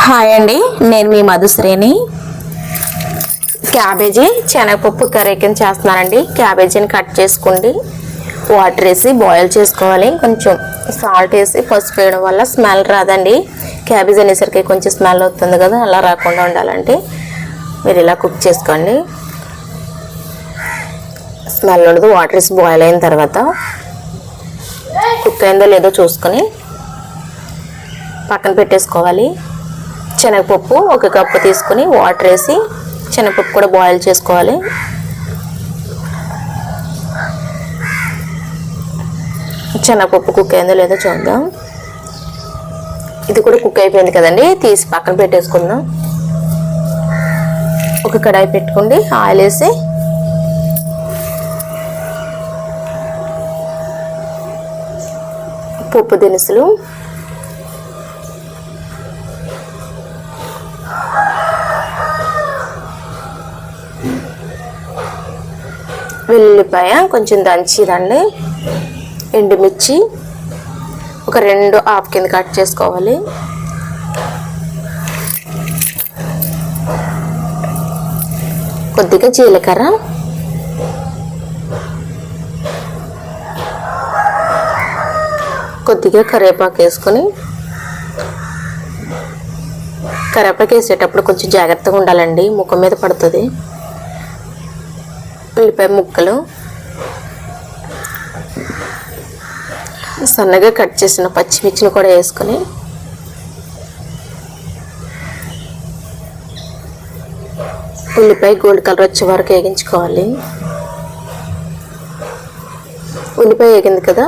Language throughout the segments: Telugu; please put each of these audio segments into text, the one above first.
హాయ్ అండి, నేను మీ మధుశ్రేణి. క్యాబేజీ శనగపప్పు కర్రీ కింద చేస్తున్నానండి. క్యాబేజీని కట్ చేసుకోండి, వాటర్ వేసి బాయిల్ చేసుకోవాలి. కొంచెం సాల్ట్ వేసి పసుపు వేయడం వల్ల స్మెల్ రాదండి. క్యాబేజీ అనేసరికి కొంచెం స్మెల్ వస్తుంది కదా, అలా రాకుండా ఉండాలంటే మీరు ఇలా కుక్ చేసుకోండి. స్మెల్ ఉండదు. వాటర్ వేసి బాయిల్ అయిన తర్వాత కుక్ అయిందో లేదో చూసుకొని పక్కన పెట్టేసుకోవాలి. శనగపప్పు 1 కప్పు తీసుకొని వాటర్ వేసి శనగపప్పు కూడా బాయిల్ చేసుకోవాలి. శనగపప్పు కుక్ అయిందో లేదో చూద్దాం. ఇది కూడా కుక్ అయిపోయింది కదండి, తీసి పక్కన పెట్టేసుకుందాం. ఒక కడాయి పెట్టుకోండి, ఆయిల్ వేసి పప్పు దినుసులు, వెల్లుల్లిపాయ కొంచెం దంచిదండి, ఎండుమిర్చి ఒక 2 హాఫ్ కింద కట్ చేసుకోవాలి. కొద్దిగా జీలకర్ర, కొద్దిగా కరివేపాకు వేసుకొని, కరివేపాకు వేసేటప్పుడు కొంచెం జాగ్రత్తగా ఉండాలండి, ముఖం మీద పడుతుంది. ఉల్లిపాయ ముక్కలు, సన్నగా కట్ చేసిన పచ్చిమిర్చిని కూడా వేసుకొని ఉల్లిపాయ గోల్డ్ కలర్ వచ్చే వరకు వేగించుకోవాలి. ఉల్లిపాయ వేగింది కదా,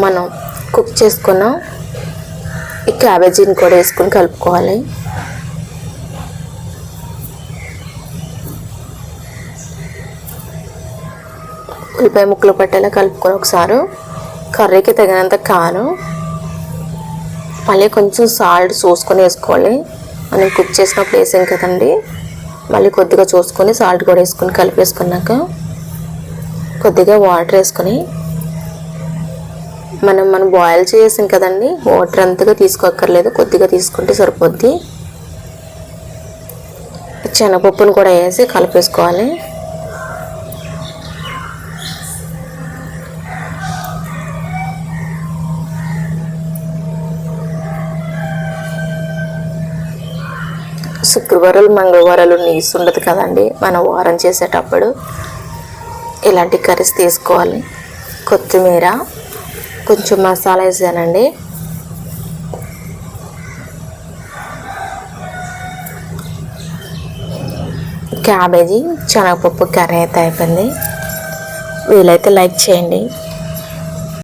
మనం కుక్ చేసుకున్న ఈ క్యాబేజీని కూడా వేసుకొని కలుపుకోవాలి. ఉల్లిపాయ ముక్కలు పట్టేలా కలుపుకొని ఒకసారి కర్రీకి తగినంత కారం, మళ్ళీ కొంచెం సాల్ట్ చూసుకొని వేసుకోవాలి. మనం కుక్ చేసినప్పుడు వేసాం కదండి, మళ్ళీ కొద్దిగా చూసుకొని సాల్ట్ కూడా వేసుకొని కలిపేసుకున్నాక కొద్దిగా వాటర్ వేసుకొని మనం బాయిల్ చేసాం కదండి, వాటర్ అంతగా తీసుకోక్కర్లేదు, కొద్దిగా తీసుకుంటే సరిపోద్ది. శనగపప్పును కూడా వేసి కలిపేసుకోవాలి. శుక్రవారాలు మంగళవారాలు నీసు ఉండదు కదండి, మనం వారం చేసేటప్పుడు ఇలాంటి కర్రీస్ తీసుకోవాలి. కొత్తిమీర, కొంచెం మసాలా వేసానండి. క్యాబేజీ శనగపప్పు కర్రీ అయితే అయిపోయింది. వీలైతే లైక్ చేయండి.